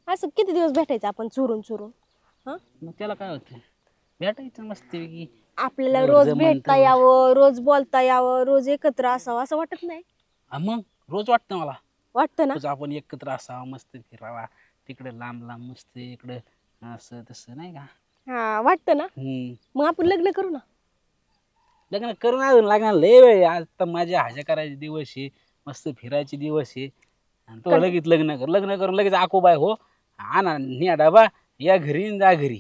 असं किती दिवस भेटायचं आपण चुरून चुरून. हा मग त्याला काय होतं, भेटायचं मस्तपैकी. आपल्याला जोर रोज जमन भेटता तवर. यावं, रोज बोलता यावं, रोज एकत्र असावं असं वाटत नाही? मग रोज वाटतं मला, वाटतं ना? रोज आपण एकत्र असावं, मस्त फिरावा तिकडे लांब लांब, मस्त इकडे असं तसं नाही का. हा वाटतं ना. मग आपण लग्न करू ना. लग्न करून अजून लागणार लय वेळ. आज तर माझ्या हाज्या करायचे दिवस आहे, मस्त फिरायचे दिवस आहे. आणि तो कर- लगेच लग्न कर, लग्न करून लगेच आकोबाय हो, आणा न्या डबा, या घरी न जा घरी.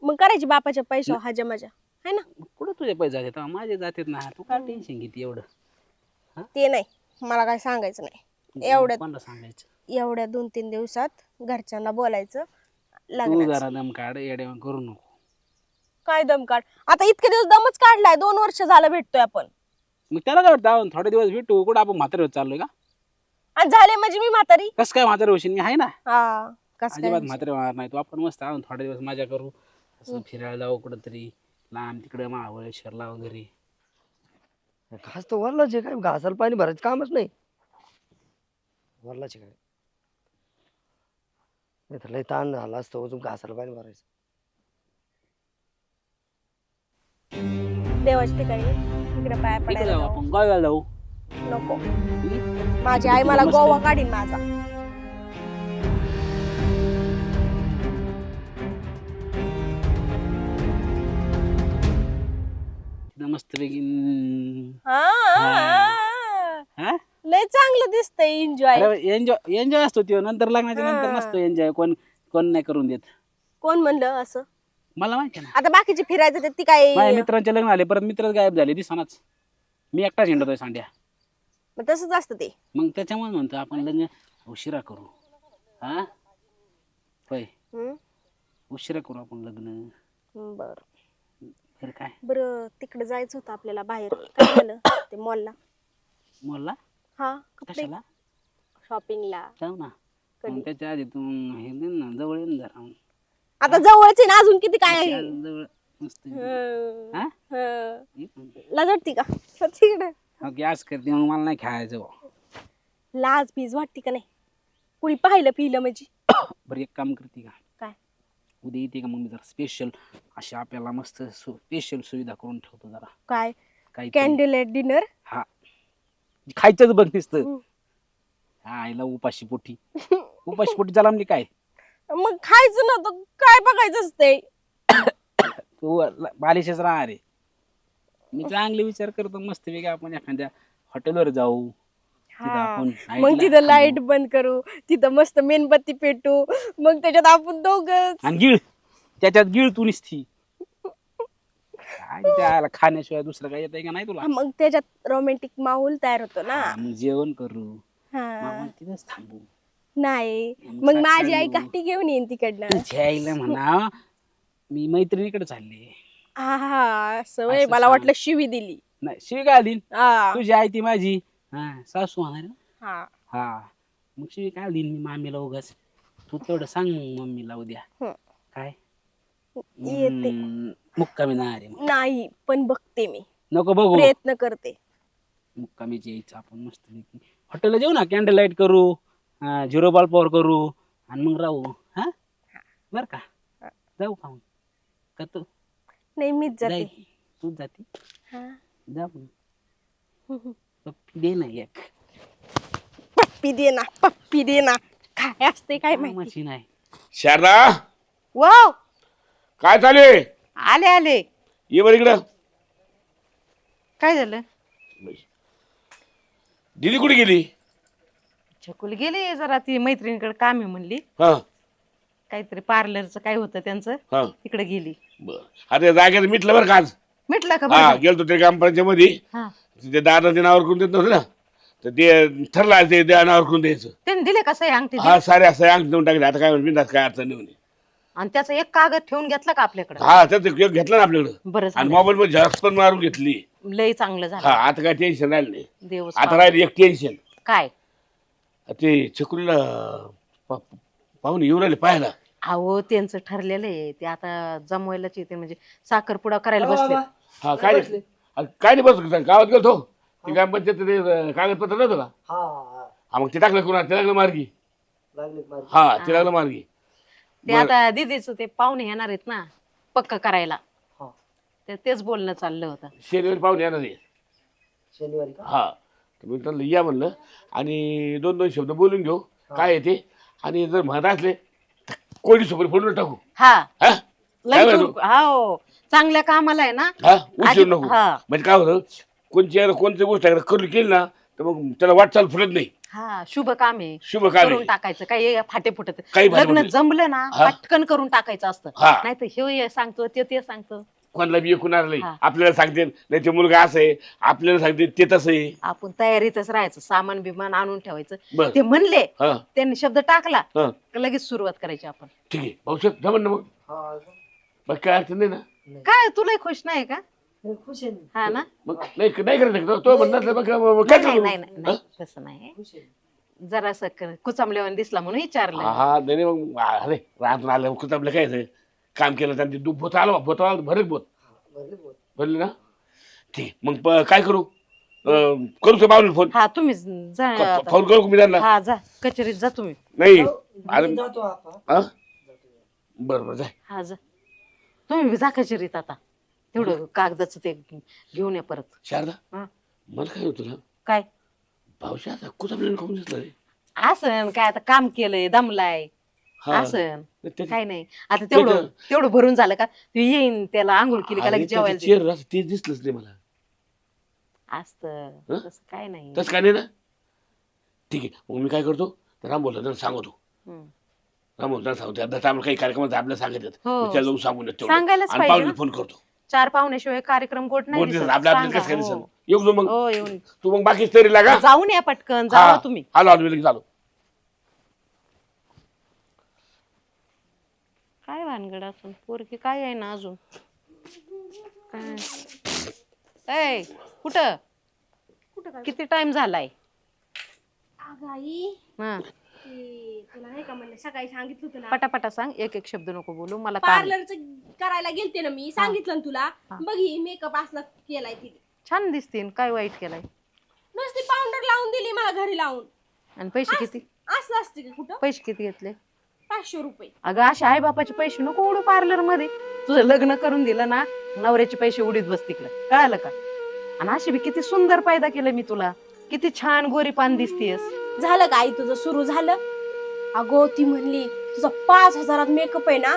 मग करायची बापाच्या पैशावर हाजा मजा, है ना? कुठं तुझे पैसे जातात, माझे जातात ना. तू काय टेन्शन घेते एवढं? ते नाही, मला काय सांगायचं नाही. एवढ्या कोणाला सांगायचं? एवढ्या 2-3 दिवसात घरच्यांना बोलायचं तू लग्नाचं. जरा दम काढ, येड्यावानी करू नको. काय दम काढ, आता इतके दिवस दमच काढलाय, 2 वर्ष झालं भेटतोय आपण. मग त्याला काय वाटतं, आपण थोडे दिवस भेटू, कुठं आपण म्हातारे होत चाललोय का? आणि झाले म्हणजे मी म्हातारी? कसं काय म्हातारे होशील, मी आहे ना. हा कस काय अजिबात म्हातारे होणार नाही तू. आपण मस्त आहोत, थोडे दिवस मजा करू, असं फिरायला जाऊ कुठंतरी लांब, तिकडे महाबळेश्वरला वगैरे. घास तर वरलाच आहे, काय घासाला पाणी भरायचं कामच नाही. वरलाच आहे काय, नाही तर लय ताण झाला असतं अजून घासाला पाणी भरायचं. देवाच्या ठिकाणी इकडे पाया इकडे पडायला जाऊ जाऊ. आपण, गोव्याला जाऊ. नको, हम्म? माझी इकडे आई मला मस्त गोवा आहे. काढीन माझा. तिथं मस्तपैकी हा हा? लय चांगलं दिसतंय, एन्जॉय. अरे एन्जॉय एन्जॉय असतो तो, नंतर लग्नाच्या नंतर हा. नसतो एन्जॉय. कोण कोण नाही करून देत. कोण म्हणलं असं? मला माहिती आहे ना, आता बाकीचे फिरायचं ते ती काय. माझ्या मित्रांचे लग्न आले, परत मित्रच गायब झाले, दिसनाच. मी एकटाच हिंडतोय सांड्या. मग तसंच असतं ते. मग त्याच्यामुळे म्हणतो आपण लग्न उशिरा करू. हा होय, हम्म, उशिरा करू आपण लग्न. बर तर काय बरं, तिकडे जायचं होतं आपल्याला बाहेर, काय झालं ते मॉलला? मला हा कपडे कशाला शॉपिंगला. जाऊ ना. कधी? मग त्याच्या आधी तू हे दे ना, जवळ येऊन जरा. आता जवळच आहे ना, अजून किती काय आहे. अजून जवळ मस्त हं, हा? हं. लाज वाटते का तिकडे? गॅस करते, मग मला नाही खायचं बुवा. लाज बीज वाटते का नाही? कुणी पाहिलं पिलं म्हणजे? बरं एक काम करते का, काय? उद्या येते का, मग मी जरा स्पेशल अशी आपल्याला मस्त स्पेशल सुविधा करून ठेवतो जरा. काय? काही कॅन्डल लाईट डिनर? हा, खायचंच बघ नुसतं. हा आईला उपाशी पोटी, उपाशी पोटी झाला म्हणजे काय. मग खायचं ना, तर काय बघायचं असते? तू बालिशच राहणार आहे. मी चांगले विचार करतो, मस्त वेगळं आपण एखाद्या हॉटेलवर जाऊ, तिथं आपण मग night ला तिथं लाईट थांबू. बंद करू, तिथं मस्त मेणबत्ती पेटू, मग त्याच्यात आपण दोघं. आणि गिळ, त्याच्यात गिळ तू निसती. काय त्याला खाण्याशिवाय दुसरं काय येतंय का नाही तुला? मग त्याच्यात रोमॅन्टिक माहोल तयार होतो ना. हा, मग जेवण करू, मग हा आपण तिथंच थांबू. नाही, मग मग माझी आई सकाळी काठी घेऊन येईन तिकडनं. तुझ्या आईला म्हणा मी मैत्रिणीकडे चालले. हा सवय, असं मला सांग. वाटलं शिवी दिली. नाही शिवी काय देईन, हा तुझी आई ती माझी सासू होणार ना. हा हा, मग शिवी काय देईन मी मामीला उगाच. तू तेवढं सांग मम्मीला उद्या. हं. काय येते. मुक्कामी नाही रे. नाही पण बघते मी, नको बघू, प्रयत्न करते. मुक्कामीची यायचं आपण मस्त हॉटेलला जाऊ ना, कॅन्डल लाईट करू, झिरो बॉल पॉवर करू, आणि मग राहू. हा बर का, जाऊ का मग? का तू नाही मीच जाते. जाय, तूच जाते. हा जा मग, पप्पी दे ना एक. पप्पी दे ना, पप्पी दे ना. काय असते काय माहिती. मशीन आहे. शारदा, वाव, काय चालू आहे? आले आले. ये बरं इकडं. काय झालं? दीदी कुठे गेली? छकुली गेली जरा, ती मैत्रिणीकडे काम आहे म्हणली. हा काहीतरी पार्लरचं काय होतं त्यांचं, हा तिकडे गेली. बर, अरे जागेत मिटलं बरं का आज. मिटलं का हा बरं? गेलतो ते ग्रामपंचायत मध्ये, हा, ते दादाच्या नावावर करून देत नव्हतं ना, तर ते ठरलं आज ते त्या नावावर करून द्यायचं. त्यांनी दिले का सही अंगठी दिली? हा सारे असं अंग देऊन टाकले. आता काय म्हणतात, काय अडचण नाही म्हणे. आणि त्याचा एक कागद ठेवून घेतला का आपल्याकडे? हा त्यात एक घेतलं ना आपल्याकडं, बरं आणि झालं, मोबाईल मध्ये झेरॉक्स पण मारून घेतली. लय चांगलं हा झालं. आता काय टेन्शन राहिलं नाही. देवच आता पावला. राहिलं एक टेन्शन, काय? ते छकुलीला पाहून येऊन राहिले पाहायला. अहो त्यांचं ठरलेलं आहे, ते आता जमवायलाच येते, म्हणजे साखरपुडा करायला बसले. हा काय काय नाही, बस गावात गेलतो, ते ग्रामपंचायत ते कागदपत्र नव्हतं का, हा हा मग ते टाकलं कोणा, ते टाकलं मार्गी. लागले मार्गी. हा ते लागलं मार्गी. ते आता दीदीचं ते पाहुणे येणार आहेत ना पक्क करायला. हा. तेच बोलणं चाललं होतं. शनिवारी पाहुणे येणार आहे. शनिवारी का? हा तर मी त्यांना या म्हणलं आणि 2-2 शब्द बोलून घेऊ काय आहे ते. आणि जर म्हणत असले तर कोणी सोबत फोडून टाकू. हा हा लई काय दूर- हा हो चांगल्या कामाला आहे ना. हा उशीर आधी- नको. हा. म्हणजे काय होतं कोणती गोष्ट करून केली ना तर मग त्याला वाटचाल फुलत नाही. हा शुभ काम आहे. शुभ काम करून आहे. टाकायचं काही फाटे फुटत काही फाटे लग्न फुटत. जमलं ना हा. पटकन करून टाकायचं असतं. हा नाही तर हे सांगतो ते सांगतो. कोणाला बी कुणाला नाही. हा. आपल्याला सांगते नाही ते मुलगा असं आहे आपल्याला सांगते ते तसं आहे. आपण तयारीतच राहायचं सामान बिमान आणून ठेवायचं. बर ते म्हणले हा त्यांनी शब्द टाकला हा का लगेच सुरुवात करायची आपण. ठीक आहे भाऊसाहेब जमन ना मग. हा मग काय अडचण नाही ना. काय तुलाही खुश नाही का? नाही, खुश आहे मी. हा ना. मग नाही करायचं तो म्हणणार मग काय नाही करू? नाही नाही नाही, तसं नाही. खुश आहे. जरासं कुचामल्यावर दिसला म्हणून विचारलं. हा नाही मग अरे राहून आलं कुठं आपलं काय आहे? काम केलं त्यांनी भोत आला भरत बोत भरले बोल. भरले ना. ठीक आहे. मग काय करू करू तो पाहुणे फोन. हा तुम्ही जा आता. फोन करू का मी त्यांना. हा जा कचेरीत जा तुम्ही. नाही मी जातो आता. हा जातो. बरं बरं जाय. हा जा तुम्ही बी जा कचेरीत आता. तेवढं कागदाचं ते घेऊन या परत. शारदा हा. मला काय होतं ना काय भाऊशी आता कुठं आपल्याला खाऊन घेतलं रे. असं काय आता काम केलंय दमलाय हा असं त्याची- काय नाही. आता तेवढं भरून झालं का तू येईन त्याला आंघोळ केली का अरे लगेच त्याचं जेवायला दे. चेहरा असं तेच दिसलंच नाही मला. असतं हं? तसं काय नाही. तसं काय नाही ना. ठीक आहे मग मी काय करतो राम बोलला त्यांना सांगतो. हं. राम बोलताना सांगतो आता आम्हाला काही कार्यक्रमात आपल्याला सांगितलं हो. त्याला जाऊन सांगून येतो. सांगायलाच आणि पाहिजे पाहुणे ना. फोन करतो. 4 पाहुण्याशिवाय कार्यक्रम गोट नाही बोल दिसत. आपल्या सांगा. कसं काय हो. दिसत येऊ जो मग हो येऊन तू मग बाकीच तरी लागा. जाऊन या पटकन जावा तुम्ही. आलो मी लगेच आलो. काय भानगड असून पोरकी काय आहे ना अजून काय ए, कुठं किती टाइम झालाय. अगं आई हा तुला नाही का म्हणलं सकाळी सांगितलं होतं ना पटापटा सांग एक शब्द नको बोलू मला काम आहे. पार्लरचं करायला गेलते ना मी सांगितलं ना तुला हा. बघ ही मेकअप असला केलाय तिने छान दिसते काय वाईट केलाय. नुसती पावडर लावून दिली मला घरी लावून. आणि पैसे किती असलं असते का कुठं पैसे किती घेतले. 500 रुपये. अगं अशा आई बापाचे पैसे नको उडू पार्लर मध्ये. तुझं लग्न करून दिलं ना नवऱ्याचे पैसे उडीत बस तिकडं कळालं का. आणि अशी बी किती सुंदर पैदा केलं मी तुला. किती छान गोरी पान दिसतीयस. झालं का आई तुझं सुरू झालं. अगो ती म्हणली तुझा 5,000 मेकअप आहे ना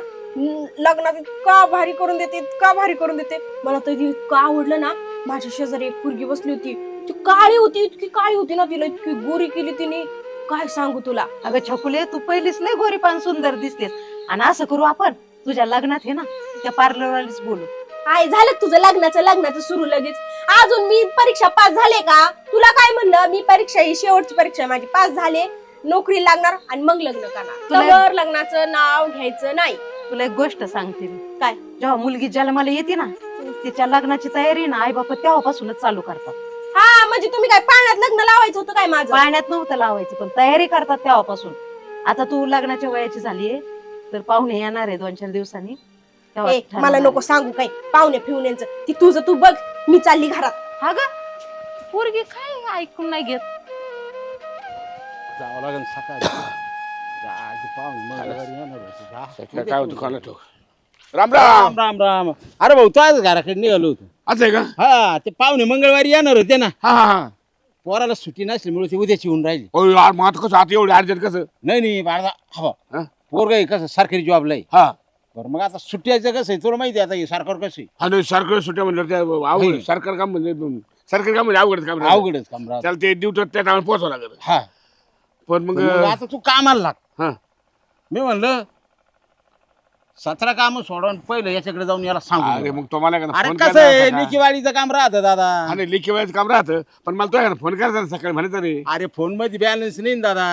लग्नात इतका भारी करून देते इतका भारी करून देते. मला तर इतकं आवडलं ना. माझ्या शेजारी एक पोरगी बसली होती ती काळी होती इतकी काळी होती ना तिला इतकी गोरी केली तिने काय सांगू तुला. अगं छकुले तू पहिलीच लय गोरी पान सुंदर दिसतेस. आणि असं करू आपण तुझ्या लग्नात हे ना त्या पार्लरवालीच बोलू. आई झालं तुझं लग्नाचं सुरू लगेच. अजून मी परीक्षा पास झाले का तुला काय म्हणलं मी परीक्षा ही शेवटची परीक्षा आहे माझी पास झाले नोकरी लागणार आणि मग लग्न करणार. तवर लग्नाचं नाव घ्यायचं नाही. तुला एक गोष्ट सांगते मी काय जेव्हा मुलगी जन्माला येते ना तिच्या लग्नाची तयारी ना आई बापा तेव्हापासूनच चालू करतात. हा म्हणजे तुम्ही काय पाण्यात लग्न लावायचं होतं काय माझं. पाण्यात नव्हतं लावायचं पण तयारी करतात तेव्हापासून. आता तू लग्नाच्या वयाची झालीये तर पाहुणे येणार आहे 2-4 दिवसांनी तेव्हा ए, ठरवणार मला आहे. नको सांगू काय पाहुणे फिवण्यांचं ती तुझं तू बघ मी चालली घरात. हा ग पोरगी काय ऐकून नाही घेत. जावं लागेल सकाळी. आज पाहून मंगळवारी येणार होते. जा. सकाळी काय होतं कोणा ठेव. राम राम. राम राम. अरे भाऊ तो आज घराकडे निघालो होतो. असं आहे का. हा ते पाहुणे मंगळवारी येणार होते ना. हा हा हा पोराला सुट्टी नसल्यामुळे ते उद्याची येऊन राहिली. ओ यार मग आता कसं आता एवढं अर्जंट कसं. नाही बाळा हवा हा? पोरग कसं सरकारी जॉबला आहे. हा बरं मग आता सुट्ट्याचं कसं आहे तुला माहिती आहे आता हे सरकार कसं आहे. आणि सरकार सुट्ट्या म्हणलं त्या अवघड सरकार काम म्हणजे सरकारी काम म्हणजे अवघड काम राहतं. अवघडच काम राहतं. त्याला ते ड्युटी त्या टायमाला पोहोचावं लागत. हा पण मग मग आता तू कामाला लाग. हा मी म्हणलं 17 काम सोडून पहिलं याच्याकडे जाऊन याला अरे सांगू. मग तो मला अरे कसं आहे लेकीवाडीचं काम राहतं दादा. आणि लेखी वेळेचं काम राहतं पण मला तो फोन करायचा ना सकाळी म्हणायचं रे. अरे फोन मध्ये बॅलन्स नाही ना दादा.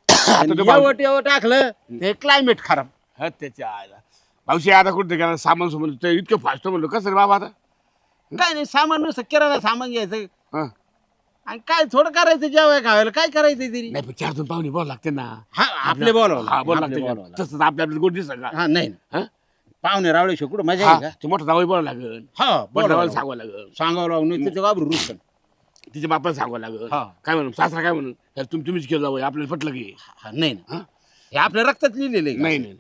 आता तो भाऊ- एवढं टाकलं ते क्लायमेट खराब. हा त्याच्या आईला भाऊशी आता कुठे गेला सामान समोर ते इतकं फास्ट म्हणलं कसं रे बाबा आता. काय नाही सामान नुसतं किराणा सामान घ्यायचं हा आणि काय थोडं करायचं जेवाय खावायला काय करायचं तरी. नाही पण 4 पाहुणे बोल लागते ना. हा आपले बोलावं हा बोल आपले लागते बोलावं. तसंच आपल्या गोड दिसत का. हा नाही हा? पाहुणे रावळे शेकडं मजा हा, आहे का. ते मोठं जावई बोलावं लागेल हा मोठं जावई बोलावं सांगावं लागेल. सांगावं लागून नाही तर ते घाबरू रुसन. तिच्या बापाला सांगावं लागेल हा. काय म्हणून सासरा काय म्हणून तुम्हीच केलं जावं आपल्याला पटलं की हा, नाही ना हे आपल्या रक्तात लिहिलेलं आहे का? नाही नाही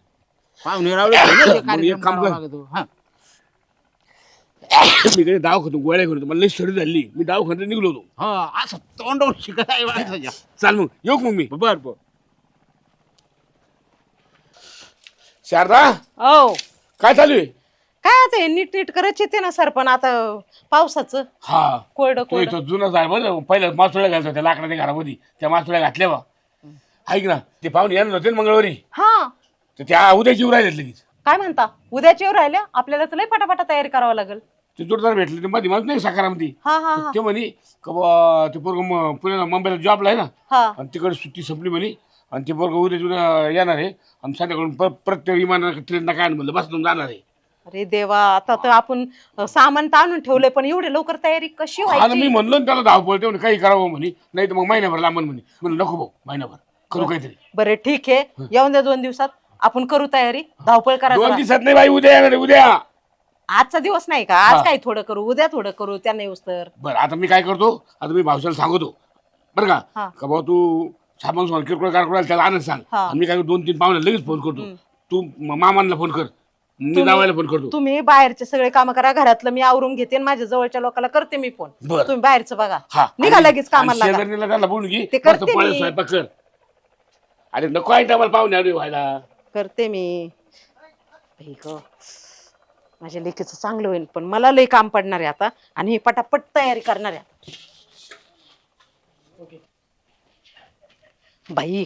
पाहुणे रावळे आहे ना, ते मग कार्यक्रम एक काम करावा कर. लागतो. हा. मी कडे दवाखान्यात गोळ्या घेऊन मला लई शरीर झाली मी दवाखान्यात निघलो होतो हा असं तोंडावर शिकत आहे माणसाच्या. चाल मग येऊ का मग मी बर बर शारदा हो काय चालू आहे काय आता हे नीट नीट करायचे ते ना सर पण आता पावसाचं हा कोरडं तो कोरडं तो जुनाच आहे बरं पहिलं मासोळ्या घालतो होत्या लाकडाच्या घरामध्ये त्या मासोळ्या घातल्या बा ऐक ना ते पाहुणे येणार होते ना मंगळवारी हा तर त्या उद्या जीव राहिलेत लगेच काय म्हणता उद्याच्या येऊ राहिल्या आपल्याला तर लय पटापटा तयारी करावं लागेल ते जोरदार भेटले ते मध्ये माणूस नाही साकारामध्ये हा हा हा ते म्हणे का बा ते पोरग पुण्याला मुंबईला जॉबला आहे ना हा आणि तिकडे सुट्टी संपली म्हणे आणि ते पोरग उद्या येणार आहे आणि संध्याकाळून प्रत्येक विमानाला ट्रेनला काय म्हणलं बस जाणार आहे अरे देवा आता तर आपण सामान तर आणून ठेवलंय पण एवढे लवकर तयारी कशी आणि मी व्हायची म्हणलो ना त्याला धावपळ ते म्हणे काही करावं म्हणे नाही तर मग महिनाभर लांबन म्हणे म्हणलं नको भाऊ महिनाभर करू काहीतरी बरं ठीक आहे येऊन द्या 2 दिवसात आपण करू तयारी धावपळ करा 2 जरा. दिवसात नाही बाई उद्या येणार आहे उद्या आजचा दिवस नाही का हा. आज काय थोडं करू उद्या थोडं करू त्यांना येऊस तर बरं आता मी काय करतो आता मी भावशाला सांगतो बरं हा. का भाऊ तू सामान सोन किरकोळ कारकोळ त्याला आणत सांग हा. आणि मी काय 2-3 पाहुणे लगेच फोन करतो तू मामांना फोन कर मी तुम्ही- जावायला फोन करतो तुम्ही बाहेरचे सगळे काम करा घरातलं मी आवरून घेते आणि माझ्या जवळच्या लोकांना करते मी फोन बरं. तुम्ही बाहेरचं बघा हा निघा आणि- लगेच कामाला आणि लागा. शेजारणीला त्याला बोलून घे ते मस्त करते पोळ्या मी. स्वयंपाक कर अरे नको आहे आम्हाला पाहुणे आले व्हायला करते मी बाई गं, माझ्या लेकीचं चांगलं होईल पण मला लय काम पडणार आहे आता आणि हे पटापट तयारी करणार आहे बाई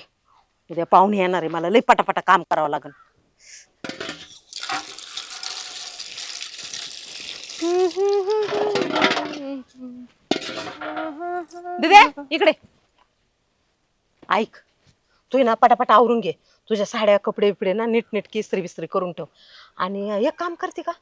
उद्या पाहुणे येणार आहे मला लय पटापटा काम करावं लागेल दिदे इकडे ऐक तू ना पटापट आवरून घे तुझ्या साड्या कपडे बिपडे ना नीट नीट इस्त्री बिस्त्री करून ठेव आणि एक काम करते का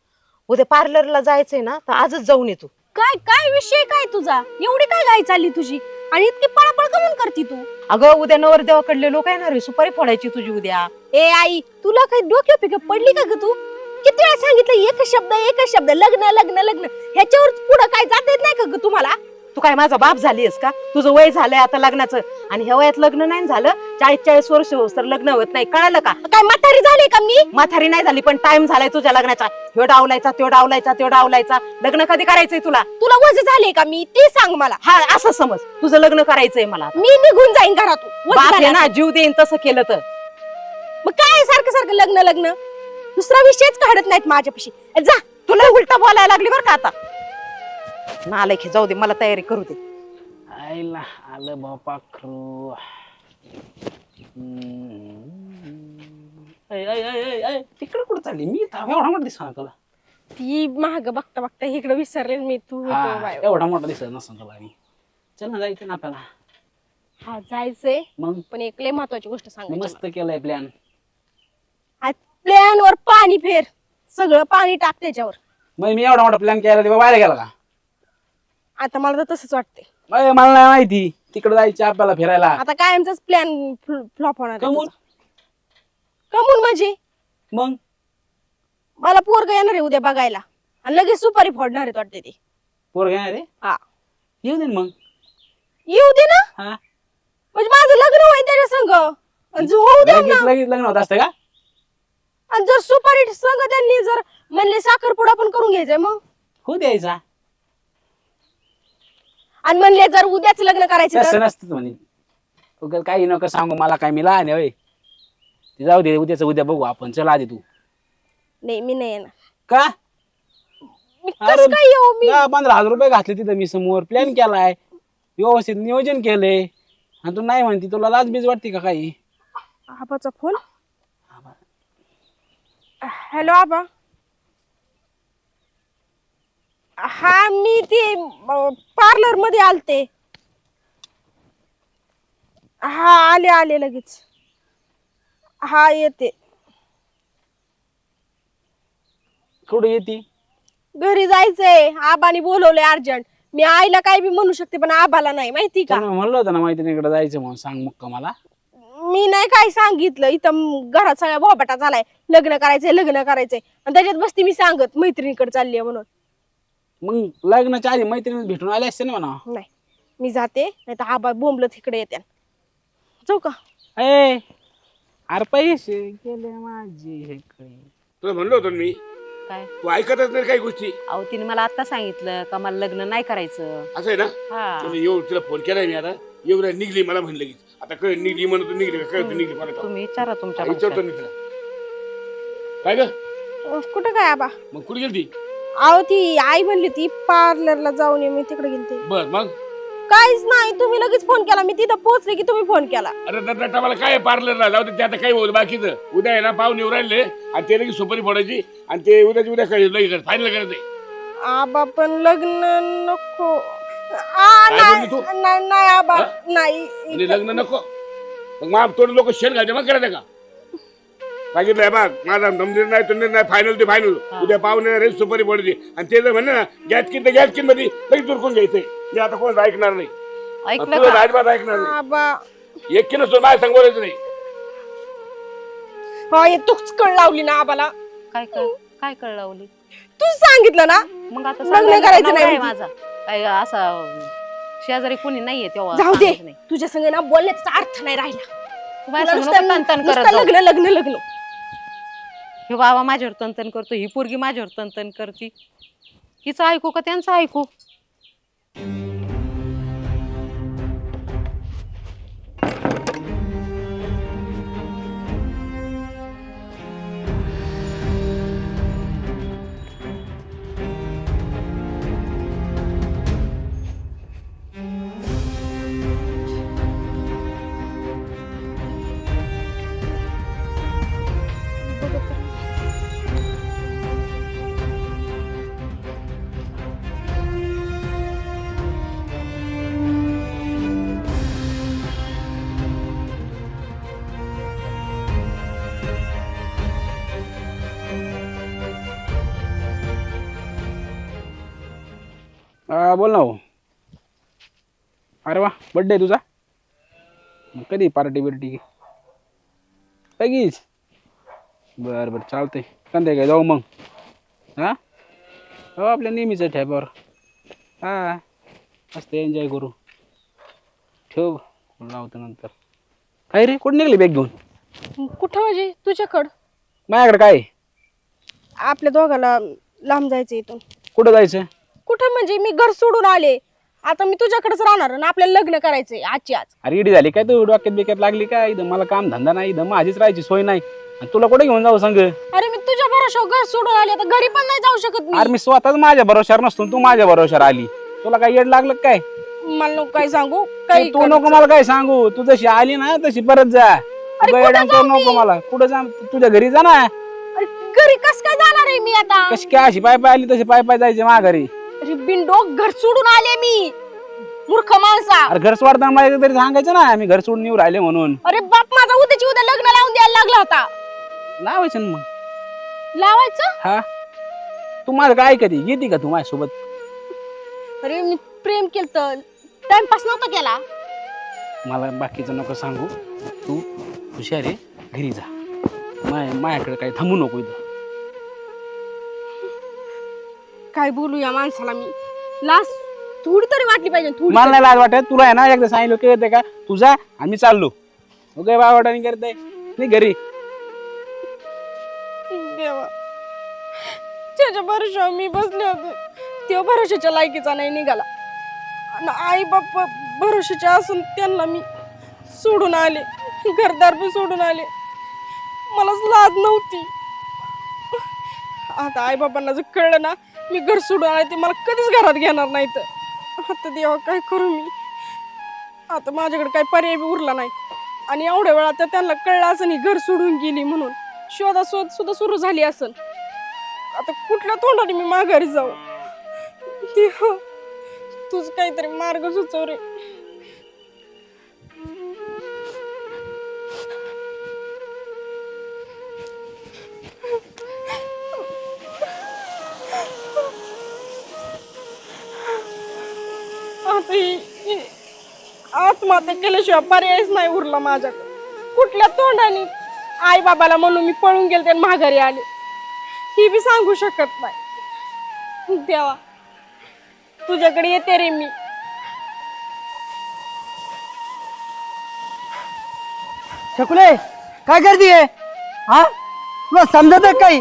उद्या पार्लरला जायचंय ना तर आजच जाऊन ये तू काय काय विषय काय तुझा एवढी काय घाई चालली तुझी आणि इतकी पळापळ कमून करती तू अगं उद्या नवरदेवाकडले लोक येणार आहे सुपारी फोडायची तुझी उद्या ए आई तुला काही डोक्या पिक पडली का ग तू किती वेळा सांगितलं एकच शब्द लग्न लग्न लग्न ह्याच्यावर पुढं काय जात येत नाही का ग तुम्हाला तू काय माझा बाप झालीस का तुझं वय झालंय आता लग्नाचं आणि ह्या वयात लग्न नाही झालं 40-40 वर्ष होस तर लग्न होत नाही कळालं का काय म्हातारी झाली का मी म्हातारी नाही झाली पण टाइम झालाय तुझ्या लग्नाचा ह्यो डावलायचा त्यो डावलायचा त्यो डावलायचा लग्न कधी करायचंय तुला तुला वज झाले का मी ते सांग मला हा असं समज तुझं लग्न करायचंय मला मी निघून जाईन घरातून वज बाप झालं आहे ना असेल. जीव देईन तसं केलं तर मग काय सारखं सारखं लग्न लग्न दुसरा विषयच काढत नाहीत माझ्यापाशी जा तुला उलट बोलायला लागली बरं का आता नालायक हे, जाऊ दे मला तयारी करू दे आईला आलं बापा खरू तिकडे कुठं चालली मी एवढा मोठा दिसणार तुला ती महाग बघता बघता इकडे विसरले मी तू होतो हा, बाय. एवढा मोठा दिसत नसतो तुला मी चल ना जायचं ना आपल्याला हा जायचंय मग पण एक लय महत्वाची गोष्ट सांगायची मस्त केलंय प्लॅन प्लॅन वर पाणी फेर सगळं पाणी टाक त्याच्यावर मग मी एवढा मोठा प्लॅन केला तेव्हा बाहेर गेला का आता मला तर तसंच वाटतंय मला नाही माहिती तिकडे जायचं आपल्याला फिरायला आता कायमचाच प्लॅन फ्लॉप होणार आहे कमून तुझा. कमून म्हणजे मग मला पोरग येणार आहे उद्या बघायला आणि लगेच सुपारी फोडणार आहेत वाटते ते पोर घेणार रे हा येऊ दे ना मग येऊ दे ना हा म्हणजे माझं लग्न होईल त्याच्या संग आणि जो होऊ द्या लगेच ना लगेच लग्न होत असतं का आणि जर सुपारी संग त्यांनी जर म्हणले साखरपुडा पण करून घ्यायचंय मग हो द्यायचा आणि म्हणले जर उद्याच लग्न करायचं तसं तर नसतं म्हणे उगाच काही नको सांगू मला काय मी लहान आहे होय. ते जाऊ दे उद्याच उद्या बघू आपण चल आधी तू नाही मी नाही येणार का मी अरे, कसं काय येऊ मी 15,000 रुपये घातले तिथं मी समोर प्लॅन केलाय व्यवस्थित नियोजन केलंय आणि तू नाही म्हणती तुला लाजबीज वाटते का काही आबाचा फोन हॅलो आबा हा मी ते पार्लर मध्ये आलते हा आले आले लगेच हा येते कुठे येते घरी जायचंय आबानी बोलवलंय अर्जंट मी आईला काय बी म्हणू शकते पण आबाला नाही माहिती का म्हणलं होतं ना मैत्रिणीकडे जायचं म्हणून सांग मग मला मी नाही काय सांगितलं इथं घरात सगळ्या बोबाटा झालाय लग्न करायचंय आणि त्याच्यात बसती मी सांगत मैत्रिणीकडे चालली म्हणून मग लग्नाच्या आधी मैत्रिणी भेटून आले असते ना म्हणा नाही मी जाते, नाही तर आबा बोंबलं तिकडे येते. जाऊ का? ए अरे पैसे गेले माझे इकडे. तुला म्हणलो होतो ना मी, काय तू ऐकतच नाही काही गोष्टी. अहो तिने मला आता सांगितलं का मला लग्न नाही करायचं. असं आहे ना. हा तुला येऊ तिला फोन केलाय मी आता. एवढं निघली मला म्हणलं लगेच. आता कळ निघली म्हणून तू निघली का कळत निघली मला. तुम्ही विचारा तुमच्या विचारतो भाषेत. मी तिला. काय ग कुठं काय आबा? मग कुठे गेली? अहो ती आई म्हणली ती पार्लरला जाऊन ये, मी तिकडे गेलते. बर मग काहीच नाही, तुम्ही लगेच फोन केला. मी तिथं पोहोचले की तुम्ही फोन केला. अरे दादा मला काय पार्लरला जाऊ दे, ते आता काय होईल बाकीचं. उद्या आहे ना पाहुणे येऊ राहिले आणि ते लगेच सुपारी फोडायची आणि ते उद्या फायनल करायचंय. आबा पण लग्न नको. बोलली तू? नाही आबा, हा? नाही. आणि लग्न नको. मग थोडे लोक शेण घालते मग करायचं का? सांगितलंय बघ माझा नंबर नाही तो नाही, फायनल ते फायनल. उद्या पाहुणे रेल सुपारी फोडायची आणि ते जर म्हणलं ना गॅस किन तर गॅस किन मध्ये लगेच तुरकून घ्यायचंय. मी आता कोण ऐकणार नाही. ऐकलं तुला का? अजिबात ऐकणार नाही. आबा एक किलो सोड माझ्या सांग बोलायचं नाही. होय, तूच कळ लावली ना आबाला. काय काय कळ लावली? तूच सांगितलं ना. मग आता लग्न सांगायला करायचं नवरा नाही आहे माझा. काय असा शेजारी कोणी नाहीये तेव्हा जाऊ दे, सांगायचं नाही. तुझ्या संग ना बोलण्याचा अर्थ नाही राहिला. तू माझ्या संग नुसतं- नको तनतन करत नुसतं जाऊ. लग्न लग्न लग्न. हे बाबा माझ्यावर तनतन करतो, ही पोरगी माझ्यावर तनतन करती. हिचं ऐकू का त्यांचं ऐकू? बोल ना भाऊ. अरे वा, बर्थडे तुझा. मग कधी पार्टी बिर्टी लगेच? बरं बरं चालतंय. कंदे काय जाऊ मग. हा हो आपल्या नेहमीचं ठेप्यावर. हा मस्त एन्जॉय करू. ठेव लावतो नंतर. काय रे कुठं निघली बॅग घेऊन? कुठं म्हणजे? तुझ्याकडं. माझ्याकडे काय? आपल्या दोघाला लांब जायचं इथून. कुठं जायचं? कुठं म्हणजे मी घर सोडून आले. आता मी तुझ्याकडेच राहणार आणि आपल्याला लग्न करायचंय आजची आज. अरे इडी झाली काय तू? डोक्यात बिक्यात लागली काय? इथं मला काम धंदा नाही, इथं माझीच राहायची सोय नाही आणि तुला कुठे घेऊन जाऊ सांग? अरे मी तुझ्या भरोशावर घर सोडून आले, आता घरी पण नाही जाऊ शकत अरे मी स्वतःच माझ्या भरोशावर नसतो, तू माझ्या भरोशावर आली. तुला काय येड लागलं काय? मला नको काय सांगू. काही तू नको मला काय सांगू. तू जशी आली ना तशी परत जा. कुठं येडाम जाऊ करू नको मी? मला. कुठं जा? तुझ्या घरी जा ना. अरे घरी कस काय जाणार आहे मी आता? कशी काय अशी पाय पाय आली तशी पाय पाय जायचे माझ्या घरी. अरे बिनडोक घर सोडून आले मी. मूर्ख माणसा. अरे घर सोडताना मला तरी सांगायचं ना मी घर सोडून येऊ राहिले म्हणून. अरे बाप माझा उद्याची उद्या लग्न लावून द्यायला लागला होता. लावायचं ना मग. लावायचं? हा तू माझं काय ऐकते? येते का तू माझ्यासोबत? अरे मी प्रेम केलं, टाइमपास नव्हता केला. मला बाकीचं नको सांगू. तू हुशार आहे, घरी जा. माझ्याकडे काही थांबू नको इथं. काय बोलू या माणसाला मी? लास थोडी तरी वाटली पाहिजे, थोडी मला नाही लाज वाटत. तुला आहे ना एकदा सांगितलं की येते का तुझा आम्ही चाललो. ओके बावटाने करताय नाही घरी. तरी. देवा, त्याच्या भरोशावर मी बसले होते, तो भरोशाच्या लायकीचा नाही निघाला. आणि आई बाप भरोशाचे असून त्यांना मी सोडून आले, घरदार पण सोडून आले. मलाच लाज नव्हती. आता आई बाबांना जर कळलं ना मी घर सोडून आले, ते मला कधीच घरात घेणार नाही. तर आता देवा काय करू मी? आता माझ्याकडे काही पर्याय बी उरला नाही. आणि एवढ्या वेळा तर त्यांना कळलं असं ही घर सोडून गेली म्हणून शोधाशोध सुद्धा सुरू झाली असेल. आता कुठल्या तोंडाने मी माघारी जाऊ? देवा, तूच काहीतरी मार्ग सुचव रे. आता ही आत्महत्या केल्याशिवाय पर्यायच नाही उरला माझ्याकडे. कुठल्या तोंडाने आई बाबाला म्हणून मी पळून गेले आणि माघारी आले ही बी सांगू शकत नाही. देवा, तुझ्याकडे येते रे मी. शकले काय करतीये? हा तुला समजत काही?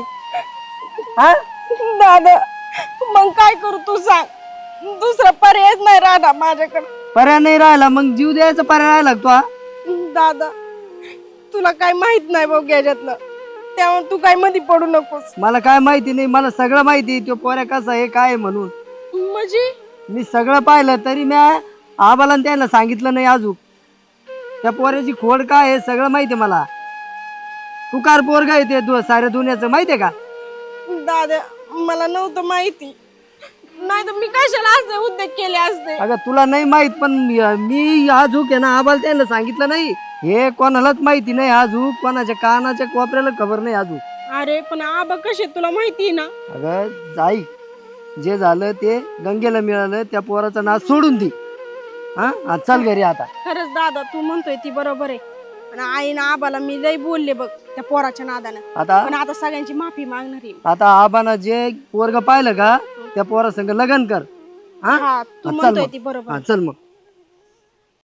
हा दादा मग काय करू तू सांग, दुसरा पर्यायच नाही राहणार माझ्याकडे. पर्याय नाही राहिला मग जीव द्यायचा पर्याय राहिला लागतो. हा दादा तुला काय माहित नाही बघ याच्यातलं, त्यामुळे तू काय मध्ये पडू नकोस. मला काय माहिती नाही, मला सगळं माहिती तो पोऱ्या कसा आहे काय आहे म्हणून. म्हणजे मी सगळं पाहिलं तरी मी आबाला आणि त्यांना सांगितलं नाही अजून. त्या पोऱ्याची खोड काय आहे सगळं माहिती मला. तू कार पोरगा आहे ते साऱ्या दुनियाचं माहितीये का? दादा मला नव्हतं माहिती, नाही तर मी कशाला असे उद्योग केले असते. अगं तुला नाही माहित पण मी आजूक आहे ना आबाला त्यांना सांगितलं नाही. हे कोणालाच माहिती नाही आजूक, कोणाच्या कानाच्या कोपऱ्याला खबर नाही अजून. अरे पण आबा कसे तुला माहिती ना. अगं जाई जे झालं ते गंगेला मिळालं, त्या पोराचं नाव सोडून दे. हा चल घरी आता. खरंच दादा तू म्हणतोय ती बरोबर आहे, आणि आई ना आबाला मी लई बोलले बघ त्या पोराच्या नादानं, आता पण आता सगळ्यांची माफी मागणार आहे. आता आबानं जे पोरग पाहिलं का त्या पोरा संग लग्न कर. हा तू चल म्हणतोय मग. ती बरोबर. चल मग.